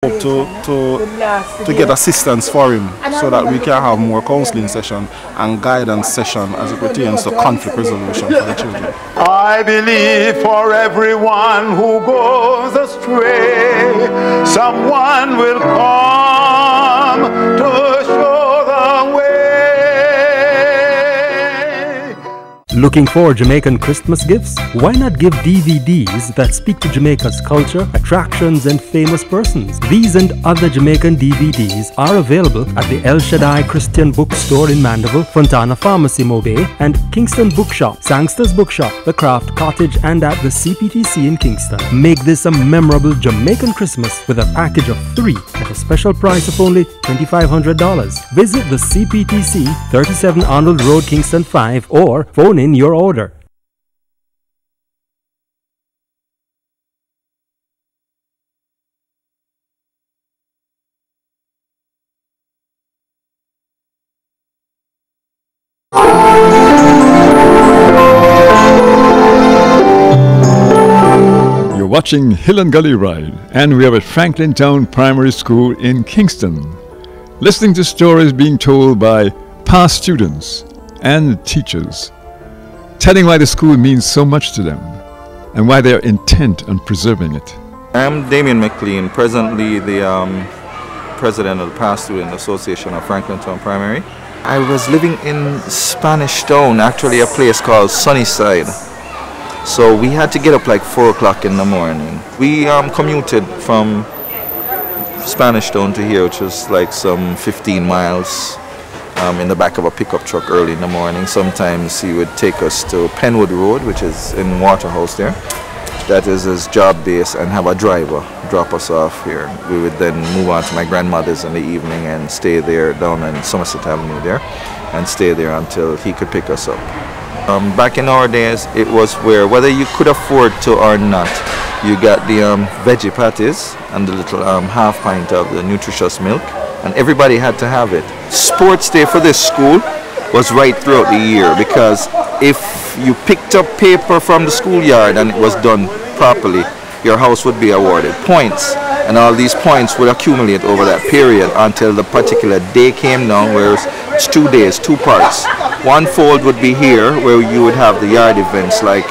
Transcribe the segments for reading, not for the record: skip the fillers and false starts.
hope to get assistance for him so that we can have more counseling session and guidance session as it pertains to conflict resolution for the children. I believe for everyone who goes astray, someone will come to show the way. Looking for Jamaican Christmas gifts? Why not give DVDs that speak to Jamaica's culture, attractions, and famous persons? These and other Jamaican DVDs are available at the El Shaddai Christian Bookstore in Mandeville, Fontana Pharmacy Mobay, and Kingston Bookshop, Sangster's Bookshop, The Craft Cottage, and at the CPTC in Kingston. Make this a memorable Jamaican Christmas with a package of 3 at a special price of only $2,500. Visit the CPTC, 37 Arnold Road, Kingston 5, or phone in your order. You're watching Hill and Gully Ride, and we are at Franklin Town Primary School in Kingston, listening to stories being told by past students and teachers, telling why the school means so much to them and why they are intent on preserving it. I'm Damien McLean, presently the president of the Past Student Association of Franklin Town Primary. I was living in Spanish Town, actually a place called Sunnyside. So we had to get up like 4 o'clock in the morning. We commuted from Spanish Town to here, which was like some 15 miles. In the back of a pickup truck early in the morning. Sometimes he would take us to Penwood Road, which is in Waterhouse there. That is his job base, and have a driver drop us off here. We would then move on to my grandmother's in the evening and stay there down in Somerset Avenue there, and stay there until he could pick us up. Back in our days, it was where whether you could afford to or not, you got the veggie patties and the little half pint of the nutritious milk, and everybody had to have it. Sports day for this school was right throughout the year, because if you picked up paper from the schoolyard and it was done properly, your house would be awarded points, and all these points would accumulate over that period until the particular day came down, where it's 2 days, 2 parts. One fold would be here, where you would have the yard events like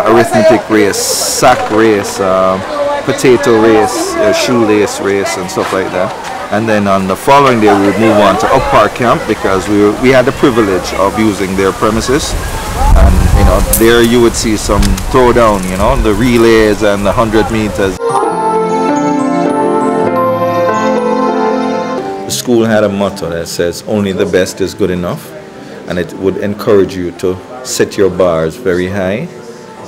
arithmetic race, sack race, potato race, shoelace race, and stuff like that. And then on the following day we would move on to Up Park Camp, because we had the privilege of using their premises. And you know, there you would see some throwdown, you know, the relays and the 100 meters. The school had a motto that says only the best is good enough, and it would encourage you to set your bars very high,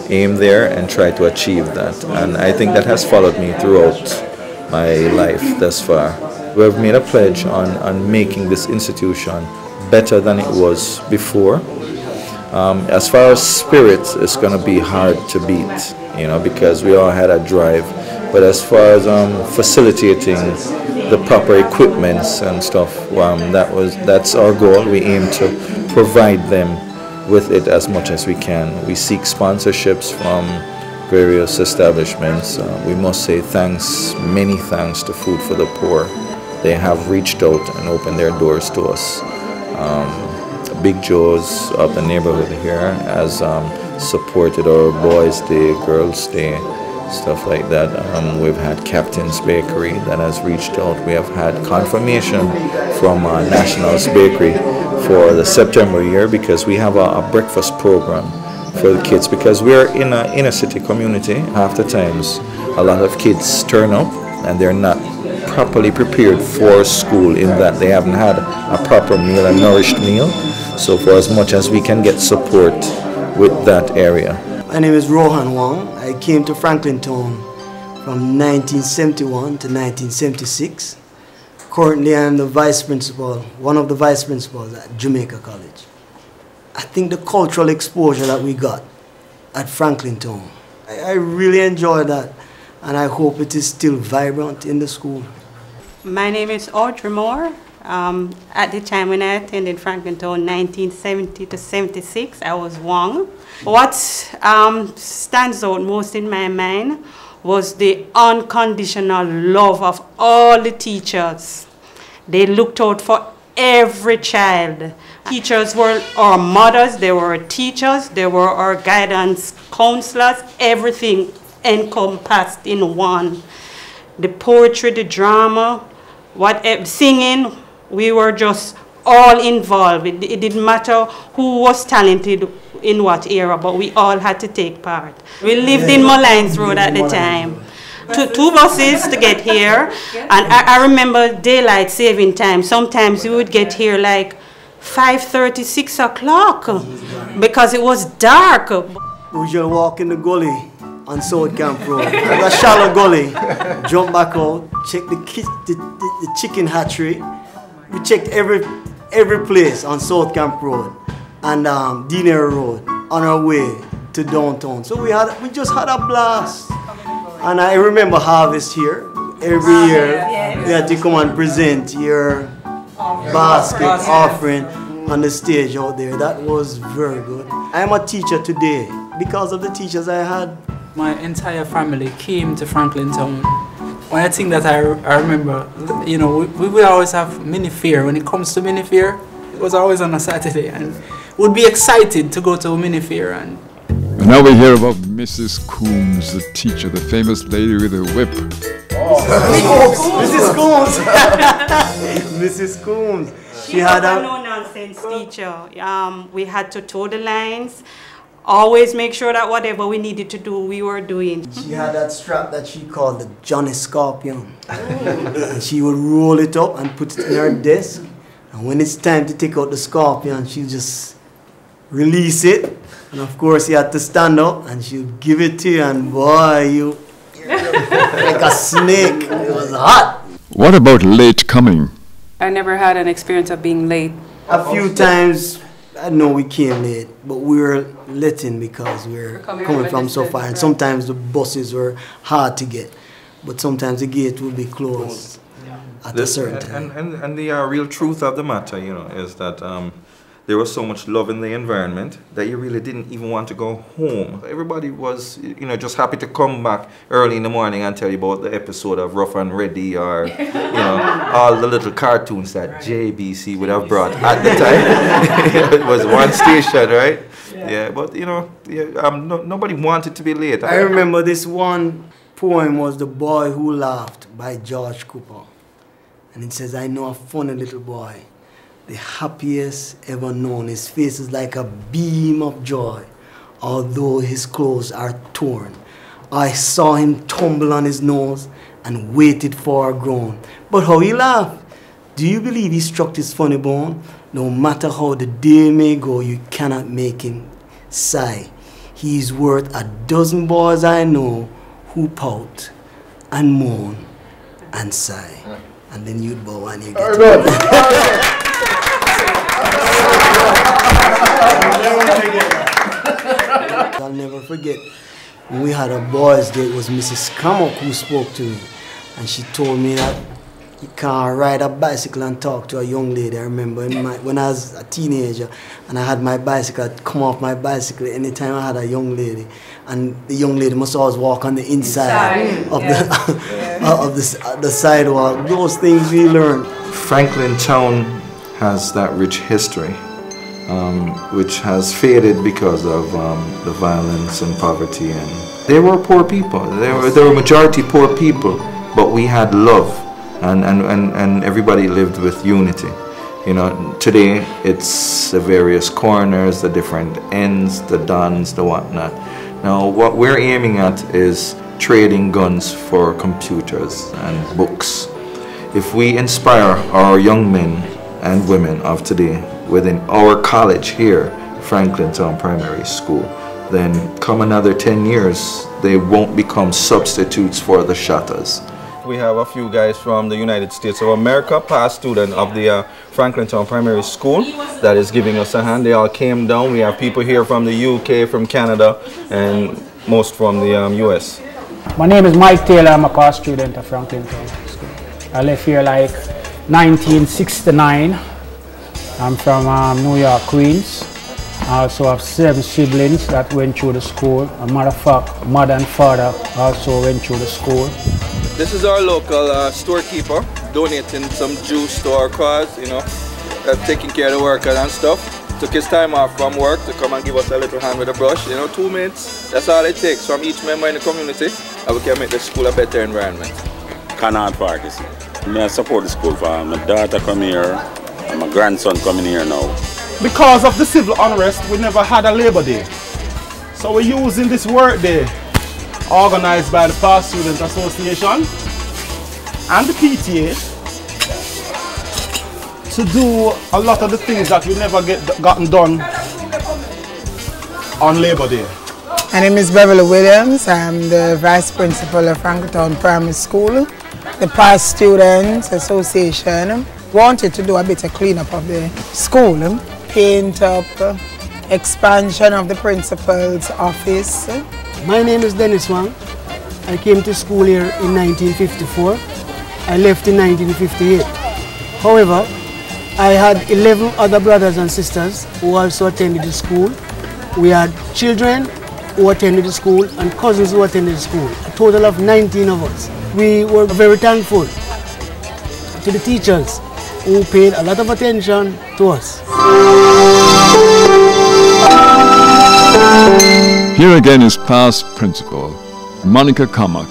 aim there, and try to achieve that. And I think that has followed me throughout my life thus far. We have made a pledge on making this institution better than it was before. As far as spirit, it's going to be hard to beat, you know, because we all had a drive. But as far as facilitating the proper equipments and stuff, that's our goal. We aim to provide them with it as much as we can. We seek sponsorships from various establishments. We must say thanks, many thanks to Food for the Poor. They have reached out and opened their doors to us. Big Joe's of the neighborhood here has supported our Boys' Day, Girls' Day, stuff like that. We've had Captain's Bakery that has reached out. We have had confirmation from National's Bakery for the September year, because we have a breakfast program for the kids, because we're in an inner city community. Half the times a lot of kids turn up and they're not properly prepared for school, in that they haven't had a proper meal, a nourished meal. So for as much as we can get support with that area. My name is Rohan Wong. I came to Franklin Town from 1971 to 1976. Currently I am the vice principal, one of the vice principals at Jamaica College. I think the cultural exposure that we got at Franklin Town, I really enjoyed that, and I hope it is still vibrant in the school. My name is Audrey Moore. At the time when I attended Franklin Town, 1970 to 76, I was Wong. What stands out most in my mind was the unconditional love of all the teachers. They looked out for every child. Teachers were our mothers, they were our teachers, they were our guidance counselors, everything encompassed in one. The poetry, the drama, singing, we were just all involved. It didn't matter who was talented in what era, but we all had to take part. We lived in Mullines Road at the time. Two buses to get here, and I remember daylight saving time. Sometimes we would get here like 5:30, 6 o'clock because it was dark. We usually walk in the gully on South Camp Road. It's a shallow gully. Jump back out, check the chicken hatchery. We checked every place on South Camp Road and Dinero Road on our way to downtown. So we just had a blast. And I remember Harvest here. Every year we had to come and present your basket offering on the stage out there. That was very good. I'm a teacher today because of the teachers I had. My entire family came to Franklin Town. One thing that I remember, you know, we would always have mini fair. When it comes to mini fair, it was always on a Saturday, and we'd be excited to go to a mini fair. And now we hear about Mrs. Coombs, the teacher, the famous lady with a whip. Mrs. Coombs. Mrs. Coombs. She had a no-nonsense teacher. We had to toe the lines. Always make sure that whatever we needed to do, we were doing. She had that strap that she called the Johnny Scorpion. And she would roll it up and put it in her desk. And when it's time to take out the scorpion, she'd just release it. And of course, you had to stand up and she would give it to you. And boy, you like a snake. It was hot. What about late coming? I never had an experience of being late. A few times, I know we came late, but we were let in because we were coming from so far. And sometimes the buses were hard to get, but sometimes the gate would be closed at a certain time. And the real truth of the matter, you know, is that there was so much love in the environment that you really didn't even want to go home. Everybody was, you know, just happy to come back early in the morning and tell you about the episode of Rough and Ready, or, you know, all the little cartoons that JBC would have brought at the time. It was one station, right? Yeah, but, you know, nobody wanted to be late. I remember this one poem was The Boy Who Laughed by George Cooper. And it says, I know a funny little boy, the happiest ever known. His face is like a beam of joy, although his clothes are torn. I saw him tumble on his nose and waited for a groan. But how he laughed! Do you believe he struck his funny bone? No matter how the day may go, you cannot make him sigh. He is worth a dozen boys I know who pout and moan and sigh. And then you'd bow and you get it. I'll never forget when we had a boys' day. It was Mrs. Kamok who spoke to me, and she told me that you can't ride a bicycle and talk to a young lady. I remember when I was a teenager and I had my bicycle, I'd come off my bicycle anytime I had a young lady, and the young lady must always walk on the inside of the sidewalk. Those things we learned. Franklin Town has that rich history, which has faded because of the violence and poverty. And they were poor people. They were majority poor people, but we had love, and everybody lived with unity. You know, today it's the various corners, the different ends, the dons, the whatnot. Now, what we're aiming at is trading guns for computers and books. If we inspire our young men and women of today within our college here, Franklin Town Primary School, then come another 10 years, they won't become substitutes for the shutters. We have a few guys from the United States of America, past student of the Franklin Town Primary School, that is giving us a hand. They all came down. We have people here from the UK, from Canada, and most from the US. My name is Mike Taylor. I'm a past student of Franklin Town School. I left here like 1969. I'm from New York, Queens. I also have 7 siblings that went through the school. As a matter of fact, mother and father also went through the school. This is our local storekeeper donating some juice to our cause, you know, taking care of the workers and stuff. Took his time off from work to come and give us a little hand with a brush, you know, 2 minutes. That's all it takes from each member in the community, and we can make the school a better environment. Canard Park, you see. I support the school for my daughter come here, and my grandson coming here now. Because of the civil unrest, we never had a Labor Day. So we're using this work day organized by the Past Student Association and the PTA to do a lot of the things that we never gotten done on Labor Day. My name is Beverly Williams. I'm the Vice Principal of Franklinton Primary School. The Past Students Association wanted to do a bit of cleanup of the school, paint up, expansion of the principal's office. My name is Dennis Wang. I came to school here in 1954. I left in 1958. However, I had 11 other brothers and sisters who also attended the school. We had children who attended the school and cousins who attended the school, a total of 19 of us. We were very thankful to the teachers who paid a lot of attention to us. Here again is past principal, Monica Carmack.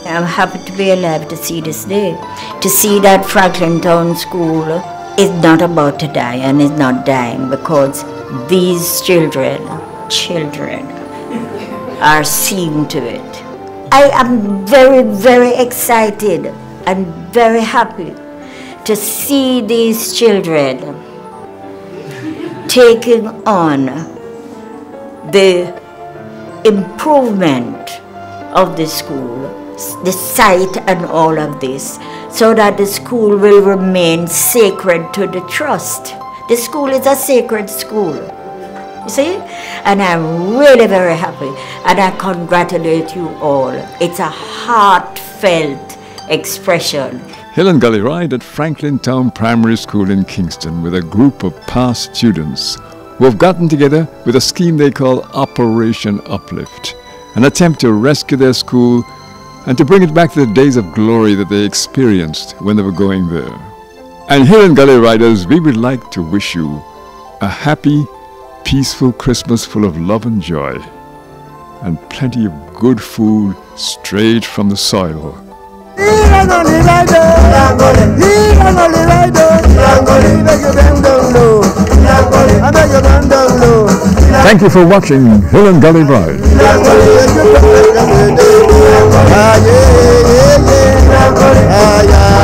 I'm happy to be alive to see this day, to see that Franklinton School is not about to die and is not dying because these children are seeing to it. I am very, very excited and very happy to see these children taking on the improvement of the school, the site and all of this, so that the school will remain sacred to the trust. The school is a sacred school, you see? And I'm really very happy, and I congratulate you all. It's a heartfelt expression. Helen Gully Ride at Franklinton Primary School in Kingston with a group of past students who have gotten together with a scheme they call Operation Uplift, an attempt to rescue their school and to bring it back to the days of glory that they experienced when they were going there. And here in Gully Riders, we would like to wish you a happy, peaceful Christmas full of love and joy, and plenty of good food straight from the soil. Thank you for watching Hill and Gully Ride. Ah, yeah, yeah, yeah. Ah, yeah.